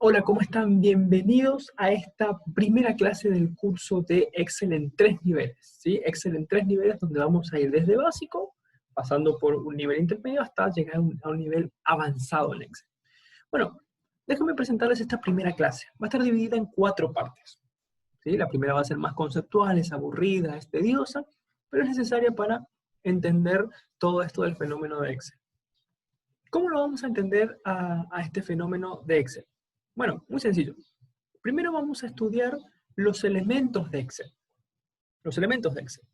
Hola, ¿cómo están? Bienvenidos a esta primera clase del curso de Excel en 3 niveles, ¿sí? Excel en 3 niveles donde vamos a ir desde básico, pasando por un nivel intermedio hasta llegar a un nivel avanzado en Excel. Bueno, déjenme presentarles esta primera clase. Va a estar dividida en 4 partes, ¿sí? La primera va a ser más conceptual, es aburrida, es tediosa, pero es necesaria para entender todo esto del fenómeno de Excel. ¿Cómo lo vamos a entender a este fenómeno de Excel? Bueno, muy sencillo. Primero vamos a estudiar los elementos de Excel. Los elementos de Excel.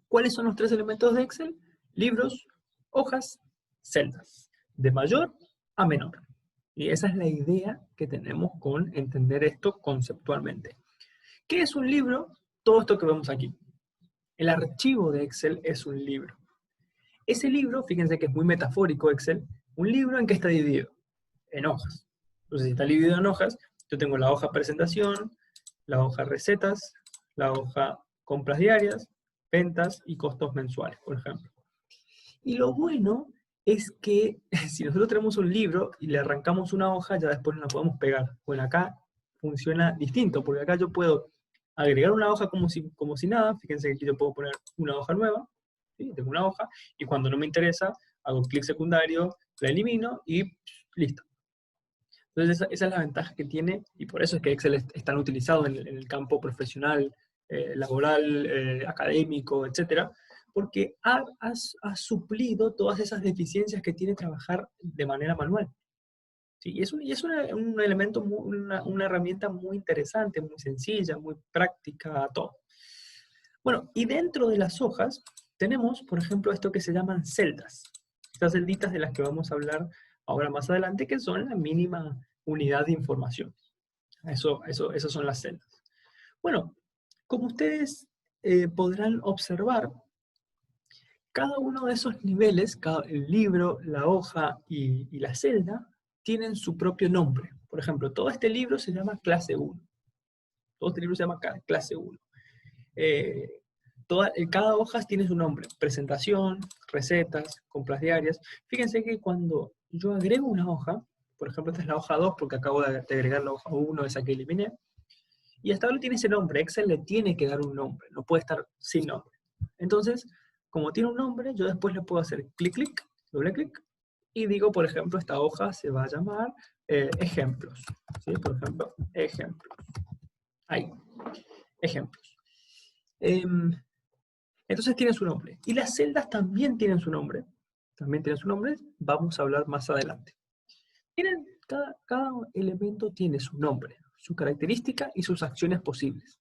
¿Cuáles son los 3 elementos de Excel? Libros, hojas, celdas. De mayor a menor. Y esa es la idea que tenemos con entender esto conceptualmente. ¿Qué es un libro? Todo esto que vemos aquí. El archivo de Excel es un libro. Ese libro, fíjense que es muy metafórico Excel, un libro en que está dividido en hojas. Entonces, si está dividido en hojas, yo tengo la hoja presentación, la hoja recetas, la hoja compras diarias, ventas y costos mensuales, por ejemplo. Y lo bueno es que si nosotros tenemos un libro y le arrancamos una hoja, ya después no la podemos pegar. Bueno, acá funciona distinto, porque acá yo puedo agregar una hoja como si nada. Fíjense que aquí yo puedo poner una hoja nueva, ¿sí? Tengo una hoja, y cuando no me interesa, hago clic secundario, la elimino y listo. Entonces esa es la ventaja que tiene, y por eso es que Excel es tan utilizado en el campo profesional, laboral, académico, etcétera, porque ha suplido todas esas deficiencias que tiene trabajar de manera manual. ¿Sí? Y es un elemento, una herramienta muy interesante, muy sencilla, muy práctica, todo. Bueno, y dentro de las hojas tenemos, por ejemplo, esto que se llaman celdas. Estas celditas de las que vamos a hablar ahora más adelante, que son la mínima unidad de información. Esas son las celdas. Bueno, como ustedes podrán observar, cada uno de esos niveles, el libro, la hoja y la celda, tienen su propio nombre. Por ejemplo, todo este libro se llama clase 1. Todo este libro se llama clase 1. Cada hoja tiene su nombre. Presentación, recetas, compras diarias. Fíjense que cuando yo agrego una hoja, por ejemplo, esta es la hoja 2 porque acabo de agregar la hoja 1, esa que eliminé, y hasta ahora tiene ese nombre. Excel le tiene que dar un nombre, no puede estar sin nombre. Entonces, como tiene un nombre, yo después le puedo hacer clic, clic, doble clic, y digo, por ejemplo, esta hoja se va a llamar ejemplos. ¿Sí? Por ejemplo, ejemplos. Ahí, ejemplos. Entonces tiene su nombre. Y las celdas también tienen su nombre. También tienen su nombre. Vamos a hablar más adelante. Cada elemento tiene su nombre, su característica y sus acciones posibles.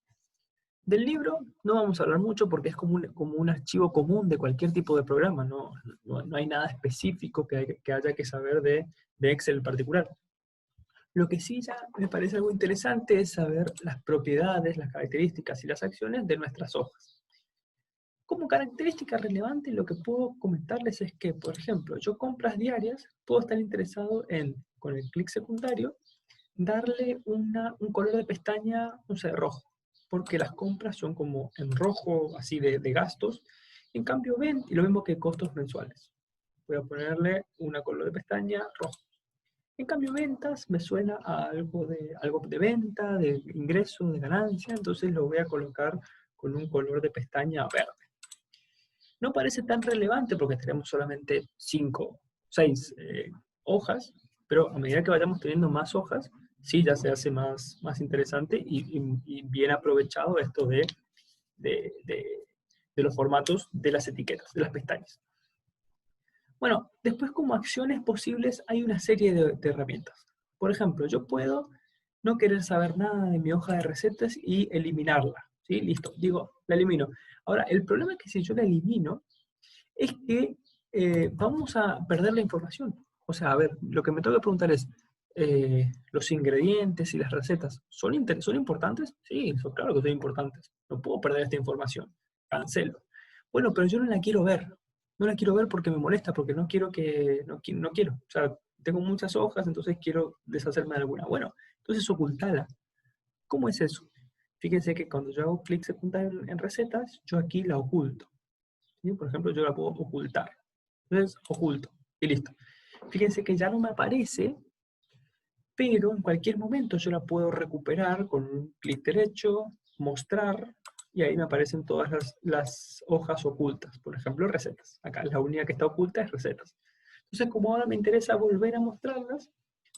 Del libro no vamos a hablar mucho porque es como un archivo común de cualquier tipo de programa. No hay nada específico que haya que saber de Excel en particular. Lo que sí ya me parece algo interesante es saber las propiedades, las características y las acciones de nuestras hojas. Como característica relevante, lo que puedo comentarles es que, por ejemplo, yo compras diarias, puedo estar interesado en, con el clic secundario, darle un color de pestaña, no sé, rojo, porque las compras son como en rojo, así de gastos. En cambio, ven, y lo mismo que costos mensuales. Voy a ponerle un color de pestaña rojo. En cambio, ventas me suena a algo de venta, de ingreso, de ganancia, entonces lo voy a colocar con un color de pestaña verde. No parece tan relevante porque tenemos solamente 5, 6 hojas, pero a medida que vayamos teniendo más hojas, sí ya se hace más interesante y bien aprovechado esto de los formatos de las etiquetas, de las pestañas. Bueno, después como acciones posibles hay una serie de herramientas. Por ejemplo, yo puedo no querer saber nada de mi hoja de recetas y eliminarla. ¿Sí? Listo, digo, la elimino. Ahora, el problema es que si yo la elimino, es que vamos a perder la información. O sea, a ver, lo que me tengo que preguntar es, ¿los ingredientes y las recetas son importantes? Sí, claro que son importantes. No puedo perder esta información. Cancelo. Bueno, pero yo no la quiero ver. No la quiero ver porque me molesta, porque no quiero. No quiero. O sea, tengo muchas hojas, entonces quiero deshacerme de alguna. Bueno, entonces ocultala. ¿Cómo es eso? Fíjense que cuando yo hago clic secundario en recetas, yo aquí la oculto. ¿Sí? Por ejemplo, yo la puedo ocultar. Entonces, oculto. Y listo. Fíjense que ya no me aparece, pero en cualquier momento yo la puedo recuperar con un clic derecho, mostrar, y ahí me aparecen todas las hojas ocultas. Por ejemplo, recetas. Acá la única que está oculta es recetas. Entonces, como ahora me interesa volver a mostrarlas,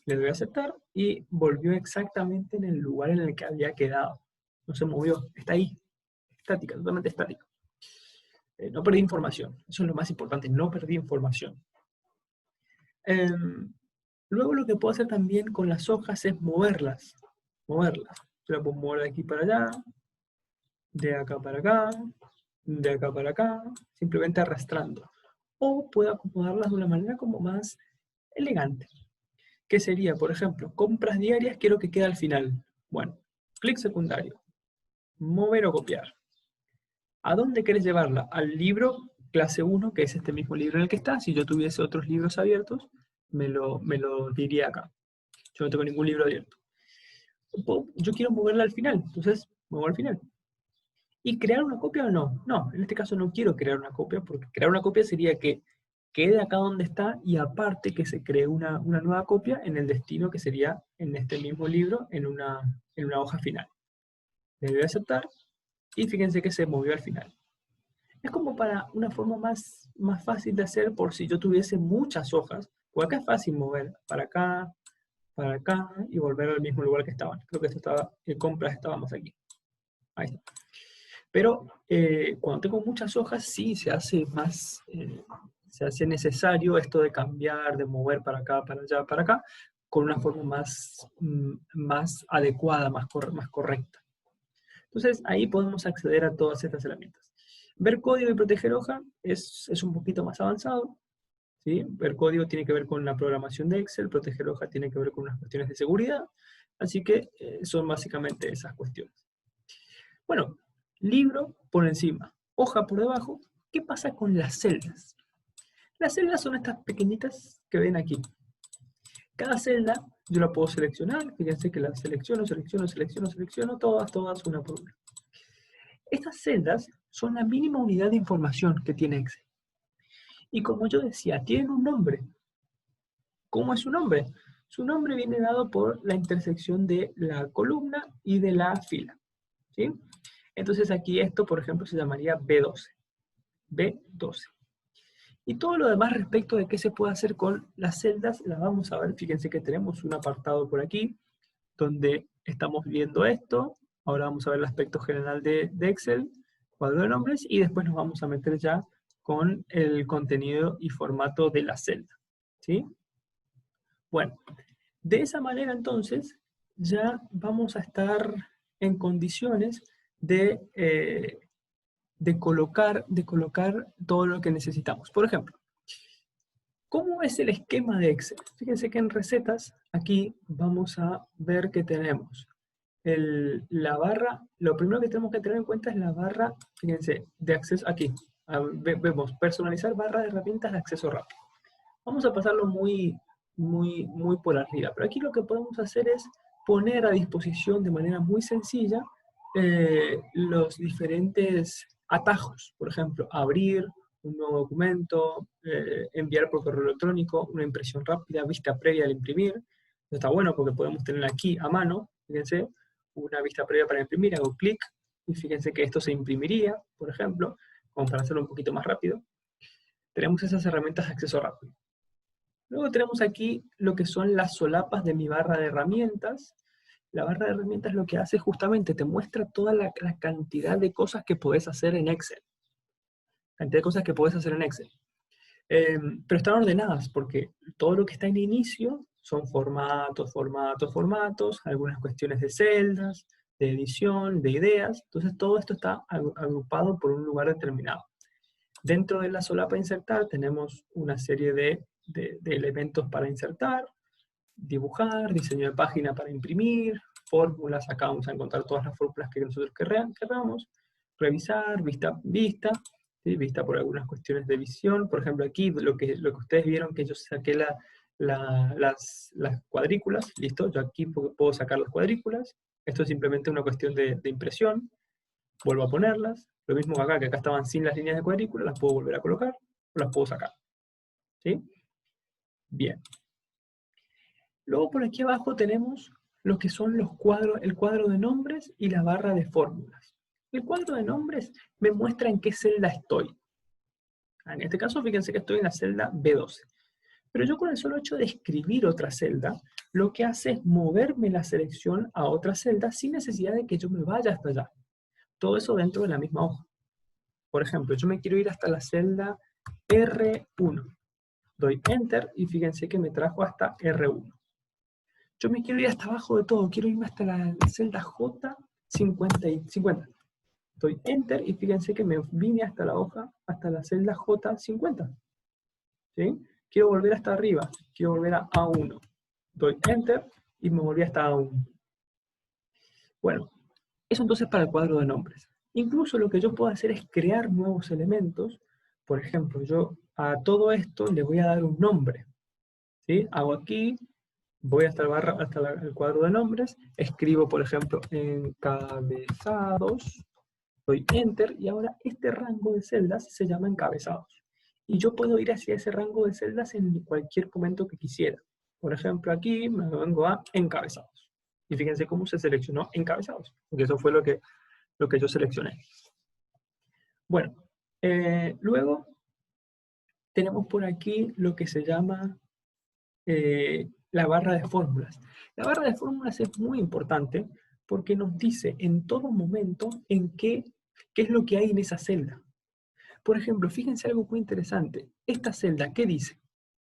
le doy a aceptar y volvió exactamente en el lugar en el que había quedado. No se movió, está ahí, estática, totalmente estática. No perdí información, eso es lo más importante, no perdí información. Luego lo que puedo hacer también con las hojas es moverlas. Yo la puedo mover de aquí para allá, de acá para acá, de acá para acá, simplemente arrastrando. O puedo acomodarlas de una manera como más elegante. ¿Qué sería? Por ejemplo, compras diarias quiero que quede al final. Bueno, clic secundario, mover o copiar. ¿A dónde querés llevarla? Al libro clase 1, que es este mismo libro en el que está. Si yo tuviese otros libros abiertos, me lo diría acá. Yo no tengo ningún libro abierto. Yo quiero moverla al final, entonces muevo al final. ¿Y crear una copia o no? No, en este caso no quiero crear una copia, porque crear una copia sería que quede acá donde está y aparte que se cree una nueva copia en el destino que sería en este mismo libro, en una hoja final. Le doy a aceptar y fíjense que se movió al final. Es como para una forma más fácil de hacer por si yo tuviese muchas hojas, porque acá es fácil mover para acá y volver al mismo lugar que estaban. Creo que esto estaba, en compras estábamos aquí. Ahí está. Pero cuando tengo muchas hojas sí se hace se hace necesario esto de cambiar, de mover para acá, para allá, para acá, con una forma más adecuada, más correcta. Entonces ahí podemos acceder a todas estas herramientas. Ver código y proteger hoja es un poquito más avanzado. ¿Sí? Ver código tiene que ver con la programación de Excel, proteger hoja tiene que ver con unas cuestiones de seguridad, así que son básicamente esas cuestiones. Bueno, libro por encima, hoja por debajo. ¿Qué pasa con las celdas? Las celdas son estas pequeñitas que ven aquí. Cada celda yo la puedo seleccionar, fíjense que las selecciono, todas una por una. Estas celdas son la mínima unidad de información que tiene Excel. Y como yo decía, tienen un nombre. ¿Cómo es su nombre? Su nombre viene dado por la intersección de la columna y de la fila. ¿Sí? Entonces aquí esto, por ejemplo, se llamaría B12. B12. Y todo lo demás respecto de qué se puede hacer con las celdas, las vamos a ver. Fíjense que tenemos un apartado por aquí, donde estamos viendo esto. Ahora vamos a ver el aspecto general de Excel, cuadro de nombres, y después nos vamos a meter ya con el contenido y formato de la celda. ¿Sí? Bueno, de esa manera entonces ya vamos a estar en condiciones de colocar todo lo que necesitamos. Por ejemplo, ¿cómo es el esquema de Excel? Fíjense que en recetas, aquí vamos a ver que tenemos la barra, lo primero que tenemos que tener en cuenta es la barra, fíjense, de acceso, aquí, vemos personalizar barra de herramientas de acceso rápido. Vamos a pasarlo muy por arriba, pero aquí lo que podemos hacer es poner a disposición de manera muy sencilla los diferentes atajos. Por ejemplo, abrir un nuevo documento, enviar por correo electrónico, una impresión rápida, vista previa al imprimir. Esto está bueno porque podemos tener aquí a mano, fíjense, una vista previa para imprimir, hago clic y fíjense que esto se imprimiría, por ejemplo, como para hacerlo un poquito más rápido. Tenemos esas herramientas de acceso rápido. Luego tenemos aquí lo que son las solapas de mi barra de herramientas. La barra de herramientas lo que hace justamente te muestra toda la cantidad de cosas que podés hacer en Excel. Cantidad de cosas que podés hacer en Excel. Pero están ordenadas porque todo lo que está en inicio son formatos, algunas cuestiones de celdas, de edición, de ideas. Entonces todo esto está agrupado por un lugar determinado. Dentro de la solapa insertar tenemos una serie de elementos para insertar, dibujar, diseño de página para imprimir, fórmulas, acá vamos a encontrar todas las fórmulas que nosotros querramos, revisar, vista, ¿sí? Vista por algunas cuestiones de visión. Por ejemplo, aquí lo que ustedes vieron que yo saqué las cuadrículas, listo, yo aquí puedo sacar las cuadrículas. Esto es simplemente una cuestión de impresión. Vuelvo a ponerlas. Lo mismo que acá estaban sin las líneas de cuadrícula, las puedo volver a colocar o las puedo sacar. ¿Sí? Bien. Luego por aquí abajo tenemos lo que son los cuadros, el cuadro de nombres y la barra de fórmulas. El cuadro de nombres me muestra en qué celda estoy. En este caso, fíjense que estoy en la celda B12. Pero yo con el solo hecho de escribir otra celda, lo que hace es moverme la selección a otra celda sin necesidad de que yo me vaya hasta allá. Todo eso dentro de la misma hoja. Por ejemplo, yo me quiero ir hasta la celda R1. Doy Enter y fíjense que me trajo hasta R1. Yo me quiero ir hasta abajo de todo, quiero irme hasta la celda J50. Doy Enter y fíjense que me vine hasta la hoja, hasta la celda J50. ¿Sí? Quiero volver hasta arriba, quiero volver a A1. Doy Enter y me volví hasta A1. Bueno, eso entonces para el cuadro de nombres. Incluso lo que yo puedo hacer es crear nuevos elementos. Por ejemplo, yo a todo esto le voy a dar un nombre. ¿Sí? Hago aquí, voy hasta el cuadro de nombres, escribo, por ejemplo, encabezados, doy Enter, y ahora este rango de celdas se llama encabezados. Y yo puedo ir hacia ese rango de celdas en cualquier momento que quisiera. Por ejemplo, aquí me vengo a encabezados. Y fíjense cómo se seleccionó encabezados, porque eso fue lo que yo seleccioné. Bueno, luego tenemos por aquí lo que se llama la barra de fórmulas. La barra de fórmulas es muy importante porque nos dice en todo momento en qué es lo que hay en esa celda. Por ejemplo, fíjense algo muy interesante. Esta celda, ¿qué dice?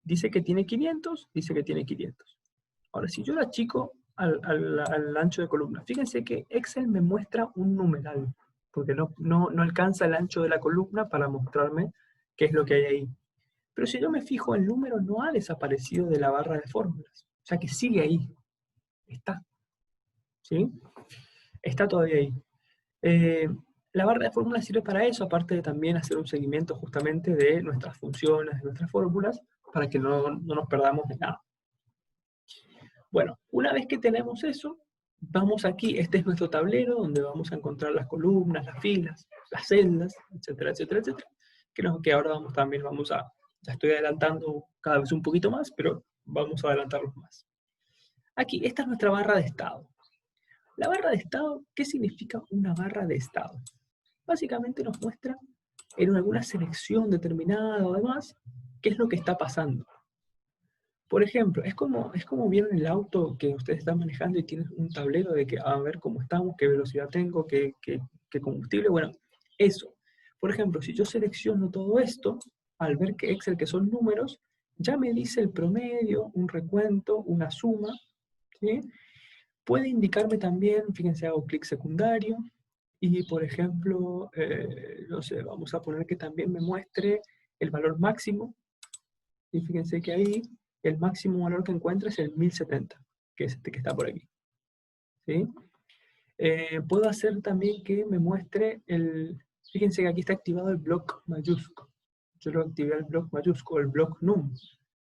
Dice que tiene 500, dice que tiene 500. Ahora, si yo la achico al ancho de columna, fíjense que Excel me muestra un numeral, porque no alcanza el ancho de la columna para mostrarme qué es lo que hay ahí. Pero si yo me fijo, el número no ha desaparecido de la barra de fórmulas. O sea que sigue ahí. Está. ¿Sí? Está todavía ahí. La barra de fórmulas sirve para eso, aparte de también hacer un seguimiento justamente de nuestras funciones, de nuestras fórmulas, para que no nos perdamos de nada. Bueno, una vez que tenemos eso, vamos aquí, este es nuestro tablero, donde vamos a encontrar las columnas, las filas, las celdas, etcétera, etcétera, etcétera. Que ahora ya estoy adelantando cada vez un poquito más, pero vamos a adelantarlos más. Aquí, esta es nuestra barra de estado. La barra de estado, ¿qué significa una barra de estado? Básicamente nos muestra en alguna selección determinada o demás, qué es lo que está pasando. Por ejemplo, es como vieron el auto que ustedes están manejando y tienen un tablero de que a ver cómo estamos, qué velocidad tengo, qué combustible. Bueno, eso. Por ejemplo, si yo selecciono todo esto, al ver que Excel que son números, ya me dice el promedio, un recuento, una suma. ¿Sí? Puede indicarme también, fíjense, hago clic secundario, y por ejemplo, no sé, vamos a poner que también me muestre el valor máximo, y fíjense que ahí el máximo valor que encuentro es el 1070, que es este que está por aquí. ¿Sí? Puedo hacer también que me muestre fíjense que aquí está activado el bloc mayúsculo. Yo lo activé el bloc mayúsculo, el bloc num.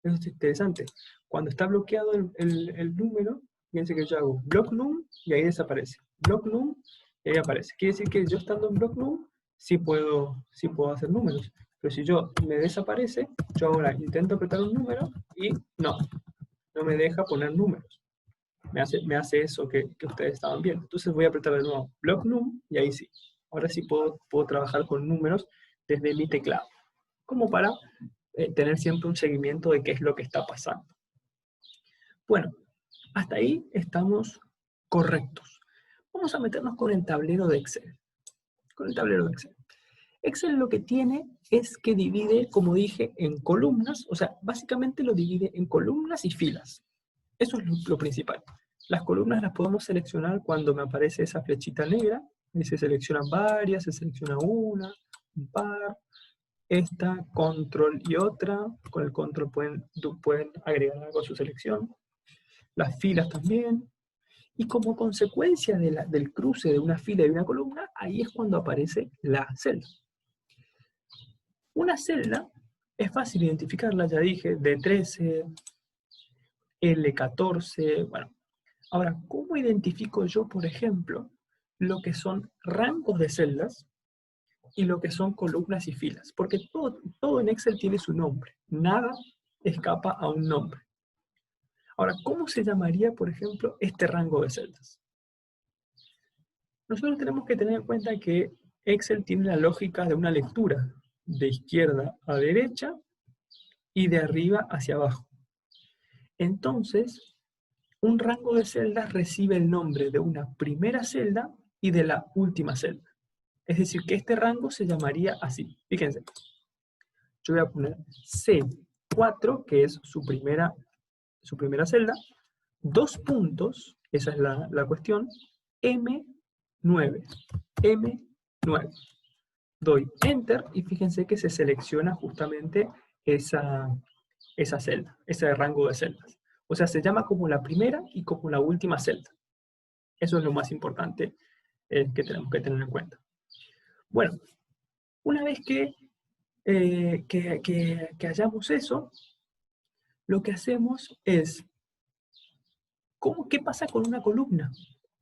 Eso es interesante. Cuando está bloqueado el número, fíjense que yo hago bloc num y ahí desaparece. Bloc num y ahí aparece. Quiere decir que yo estando en bloc num sí puedo hacer números. Pero si me desaparece, yo ahora intento apretar un número y no me deja poner números. Me hace eso que ustedes estaban viendo. Entonces voy a apretar de nuevo bloc num y ahí sí. Ahora sí puedo trabajar con números desde mi teclado. Como para tener siempre un seguimiento de qué es lo que está pasando. Bueno, hasta ahí estamos correctos. Vamos a meternos con el tablero de Excel. Con el tablero de Excel. Excel lo que tiene es que divide, como dije, en columnas, o sea, básicamente lo divide en columnas y filas. Eso es lo principal. Las columnas las podemos seleccionar cuando me aparece esa flechita negra, y se seleccionan varias, se selecciona una, un par, esta, control y otra. Con el control pueden agregar algo a su selección. Las filas también. Y como consecuencia del cruce de una fila y una columna, ahí es cuando aparece la celda. Una celda es fácil identificarla, ya dije, D13, L14, bueno. Ahora, ¿cómo identifico yo, por ejemplo, lo que son rangos de celdas y lo que son columnas y filas? Porque todo en Excel tiene su nombre. Nada escapa a un nombre. Ahora, ¿cómo se llamaría, por ejemplo, este rango de celdas? Nosotros tenemos que tener en cuenta que Excel tiene la lógica de una lectura de izquierda a derecha y de arriba hacia abajo. Entonces, un rango de celdas recibe el nombre de una primera celda y de la última celda. Es decir, que este rango se llamaría así. Fíjense, yo voy a poner C4, que es su primera celda, 2 puntos, esa es la cuestión, M9, M9. Doy Enter y fíjense que se selecciona justamente esa celda, ese rango de celdas. O sea, se llama como la primera y como la última celda. Eso es lo más importante que tenemos que tener en cuenta. Bueno, una vez que hallamos eso, lo que hacemos es, ¿qué pasa con una columna?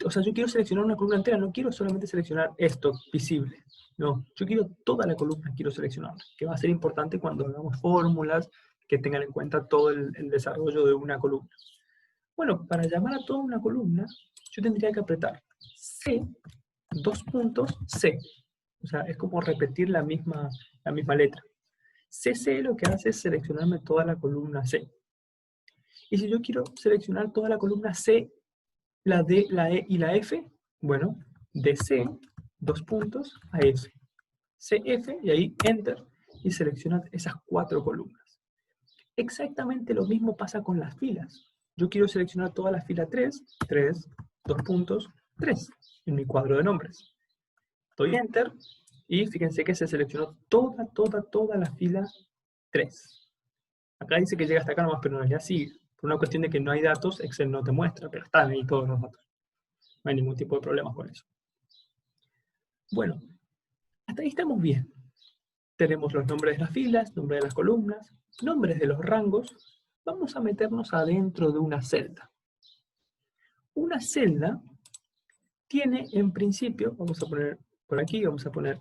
O sea, yo quiero seleccionar una columna entera, no quiero solamente seleccionar esto visible. No, yo quiero toda la columna, quiero seleccionarla, que va a ser importante cuando hagamos fórmulas que tengan en cuenta todo el desarrollo de una columna. Bueno, para llamar a toda una columna, yo tendría que apretar C, 2 puntos, C. O sea, es como repetir la misma letra. CC lo que hace es seleccionarme toda la columna C. Y si yo quiero seleccionar toda la columna C, la D, la E y la F, bueno, de C, 2 puntos, a F. CF, y ahí Enter, y selecciona esas 4 columnas. Exactamente lo mismo pasa con las filas. Yo quiero seleccionar toda la fila 3, 3, 2 puntos, 3, en mi cuadro de nombres. Doy Enter, y fíjense que se seleccionó toda la fila 3. Acá dice que llega hasta acá nomás, pero en realidad sí. Por una cuestión de que no hay datos, Excel no te muestra, pero están ahí todos los datos. No hay ningún tipo de problema con eso. Bueno, hasta ahí estamos bien. Tenemos los nombres de las filas, nombres de las columnas, nombres de los rangos. Vamos a meternos adentro de una celda. Una celda tiene, en principio, vamos a poner por aquí, vamos a poner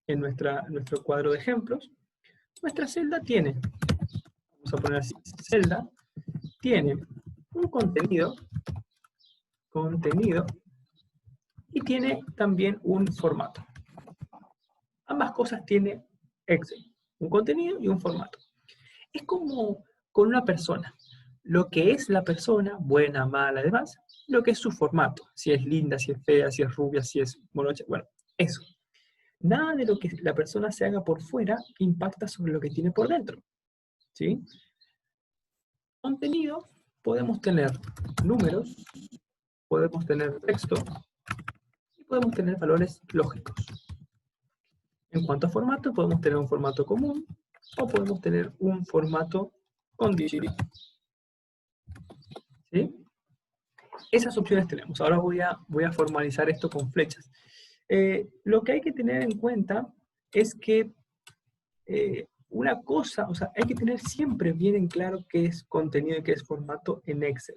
en nuestro cuadro de ejemplos, nuestra celda tiene, vamos a poner así, celda, tiene un contenido, y tiene también un formato. Ambas cosas tiene Excel, un contenido y un formato. Es como con una persona. Lo que es la persona, buena, mala, demás, lo que es su formato. Si es linda, si es fea, si es rubia, si es morocha, bueno, eso. Nada de lo que la persona se haga por fuera impacta sobre lo que tiene por dentro. ¿Sí? Contenido, podemos tener números, podemos tener texto y podemos tener valores lógicos. En cuanto a formato, podemos tener un formato común o podemos tener un formato condicional. ¿Sí? Esas opciones tenemos. Ahora voy a formalizar esto con flechas. Lo que hay que tener en cuenta es que una cosa, o sea, hay que tener siempre bien en claro qué es contenido y qué es formato en Excel.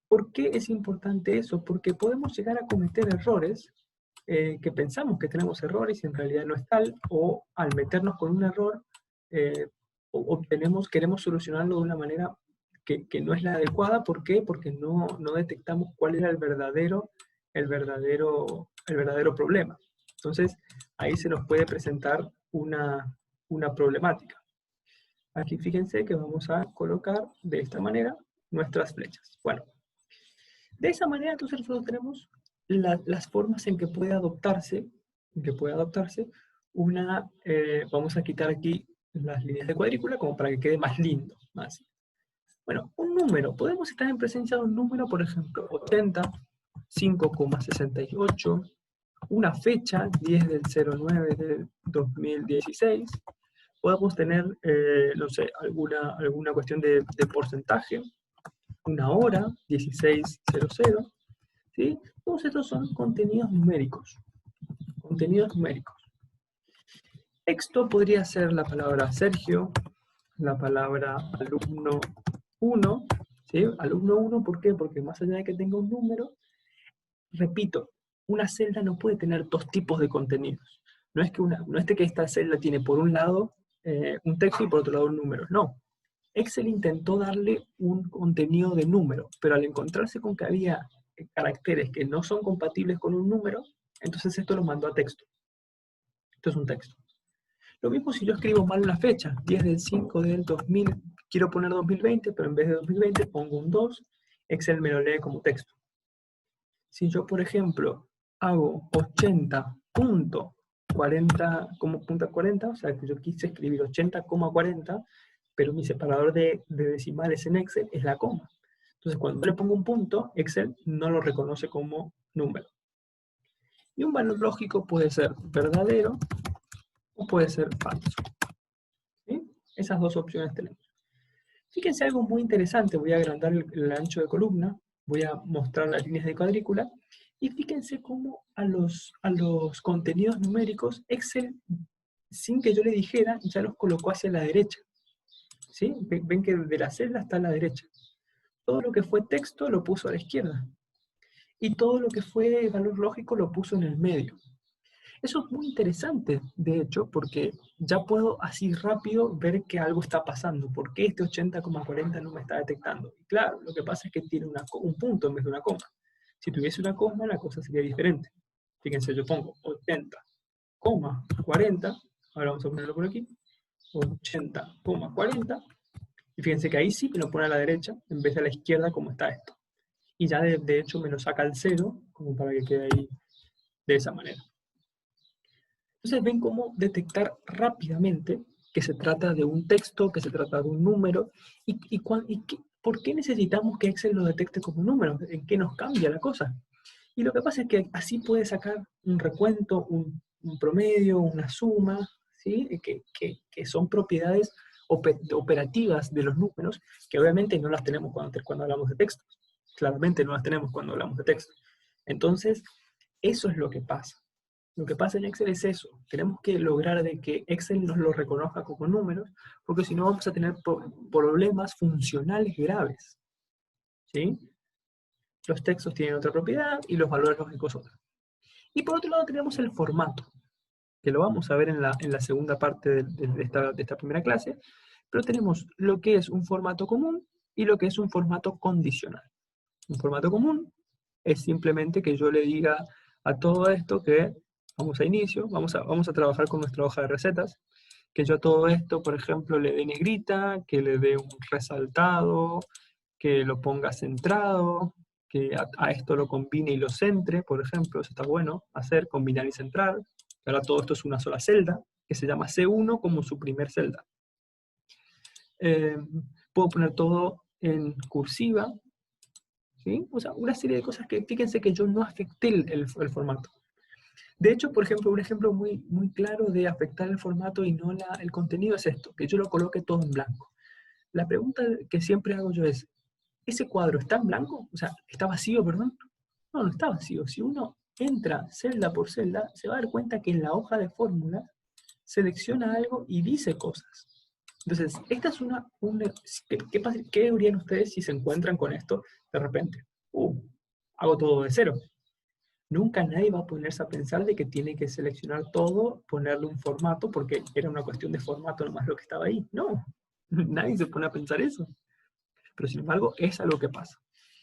¿Por qué es importante eso? Porque podemos llegar a cometer errores que pensamos que tenemos errores y en realidad no es tal, o al meternos con un error, queremos solucionarlo de una manera que no es la adecuada. ¿Por qué? Porque no detectamos cuál era el verdadero problema. Entonces, ahí se nos puede presentar una problemática. Aquí fíjense que vamos a colocar de esta manera nuestras flechas. Bueno, de esa manera entonces nosotros tenemos las formas en que puede adoptarse, vamos a quitar aquí las líneas de cuadrícula como para que quede más lindo. Más. Bueno, un número, podemos estar en presencia de un número, por ejemplo, 80, 5,68, una fecha, 10 del 09 del 2016, podemos tener, no sé, alguna cuestión de porcentaje, una hora, 16:00, ¿sí? Todos estos son contenidos numéricos. Texto podría ser la palabra Sergio, la palabra alumno 1, ¿sí? Alumno 1, ¿por qué? Porque más allá de que tenga un número, repito, una celda no puede tener dos tipos de contenidos. No es que esta celda tiene por un lado un texto y por otro lado un número, no. Excel intentó darle un contenido de número, pero al encontrarse con que había caracteres que no son compatibles con un número, entonces esto lo mandó a texto. Esto es un texto. Lo mismo si yo escribo mal una fecha, 10 del 5 del 2000, quiero poner 2020, pero en vez de 2020 pongo un 2, Excel me lo lee como texto. Si yo, por ejemplo, hago 80.40 como punta 40, o sea que yo quise escribir 80,40, pero mi separador de decimales en Excel es la coma. Entonces, cuando le pongo un punto, Excel no lo reconoce como número. Y un valor lógico puede ser verdadero o puede ser falso. ¿Sí? Esas dos opciones tenemos. Fíjense algo muy interesante, voy a agrandar el ancho de columna, voy a mostrar las líneas de cuadrícula, y fíjense cómo a los contenidos numéricos, Excel, sin que yo le dijera, ya los colocó hacia la derecha. ¿Sí? Ven que de la celda está a la derecha. Todo lo que fue texto lo puso a la izquierda. Y todo lo que fue valor lógico lo puso en el medio. Eso es muy interesante, de hecho, porque ya puedo así rápido ver que algo está pasando. ¿Por qué este 80,40 no me está detectando? Y claro, lo que pasa es que tiene un punto en vez de una coma. Si tuviese una coma, la cosa sería diferente. Fíjense, yo pongo 80,40, ahora vamos a ponerlo por aquí, 80,40, y fíjense que ahí sí me lo pone a la derecha, en vez de a la izquierda como está esto. Y ya de hecho me lo saca al 0, como para que quede ahí de esa manera. Entonces ven cómo detectar rápidamente que se trata de un texto, que se trata de un número, ¿por qué necesitamos que Excel lo detecte como un número? ¿En qué nos cambia la cosa? Y lo que pasa es que así puede sacar un recuento, un promedio, una suma, ¿sí? que son propiedades operativas de los números, que obviamente no las tenemos cuando hablamos de texto. Claramente no las tenemos cuando hablamos de texto. Entonces, eso es lo que pasa. Lo que pasa en Excel es eso. Tenemos que lograr de que Excel nos lo reconozca como números, porque si no vamos a tener problemas funcionales graves. ¿Sí? Los textos tienen otra propiedad y los valores lógicos otra. Y por otro lado tenemos el formato, que lo vamos a ver en la segunda parte de esta primera clase, pero tenemos lo que es un formato común y lo que es un formato condicional. Un formato común es simplemente que yo le diga a todo esto que vamos a inicio, vamos a trabajar con nuestra hoja de recetas, que yo a todo esto, por ejemplo, le dé negrita, que le dé un resaltado, que lo ponga centrado, que a esto lo combine y lo centre, por ejemplo, eso está bueno hacer, combinar y centrar. Ahora todo esto es una sola celda, que se llama C1 como su primer celda. Puedo poner todo en cursiva, ¿sí? O sea, una serie de cosas que, fíjense que yo no afecté el formato. De hecho, por ejemplo, un ejemplo muy, muy claro de afectar el formato y no el contenido es esto, que yo lo coloque todo en blanco. La pregunta que siempre hago yo es, ¿ese cuadro está en blanco? O sea, ¿está vacío, perdón? No, no está vacío. Si uno entra celda por celda, se va a dar cuenta que en la hoja de fórmulas selecciona algo y dice cosas. Entonces, esta es ¿qué dirían ustedes si se encuentran con esto de repente? Hago todo de cero. Nunca nadie va a ponerse a pensar de que tiene que seleccionar todo, ponerle un formato, porque era una cuestión de formato nomás lo que estaba ahí. No, nadie se pone a pensar eso. Pero sin embargo, es algo que pasa.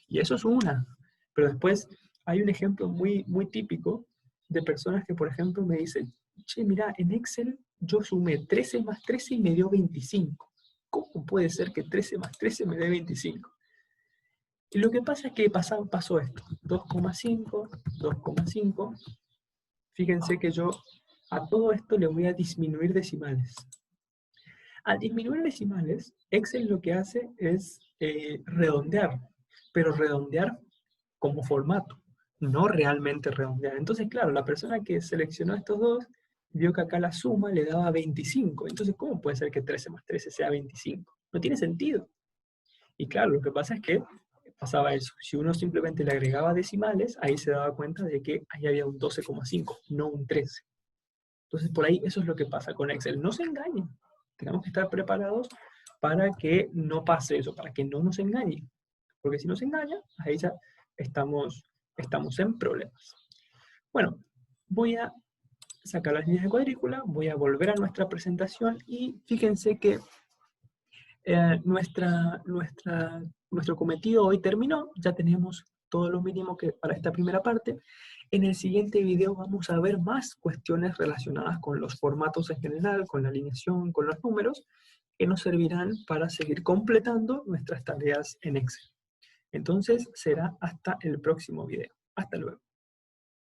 Y eso es una. Pero después hay un ejemplo muy, muy típico de personas que, por ejemplo, me dicen, che, mira, en Excel yo sumé 13 más 13 y me dio 25. ¿Cómo puede ser que 13 más 13 me dé 25? Y lo que pasa es que pasó esto. 2,5, 2,5. Fíjense que yo a todo esto le voy a disminuir decimales. Al disminuir decimales, Excel lo que hace es redondear, pero redondear como formato, no realmente redondear. Entonces, claro, la persona que seleccionó estos dos vio que acá la suma le daba 25. Entonces, ¿cómo puede ser que 13 más 13 sea 25? No tiene sentido. Y claro, lo que pasa es que pasaba eso. Si uno simplemente le agregaba decimales, ahí se daba cuenta de que ahí había un 12,5, no un 13. Entonces, por ahí eso es lo que pasa con Excel. No se engañen. Tenemos que estar preparados para que no pase eso, para que no nos engañen. Porque si nos engaña, ahí ya estamos en problemas. Bueno, voy a sacar las líneas de cuadrícula, voy a volver a nuestra presentación y fíjense que Nuestro cometido hoy terminó, ya tenemos todo lo mínimo para esta primera parte. En el siguiente video vamos a ver más cuestiones relacionadas con los formatos en general, con la alineación, con los números, que nos servirán para seguir completando nuestras tareas en Excel. Entonces será hasta el próximo video. Hasta luego.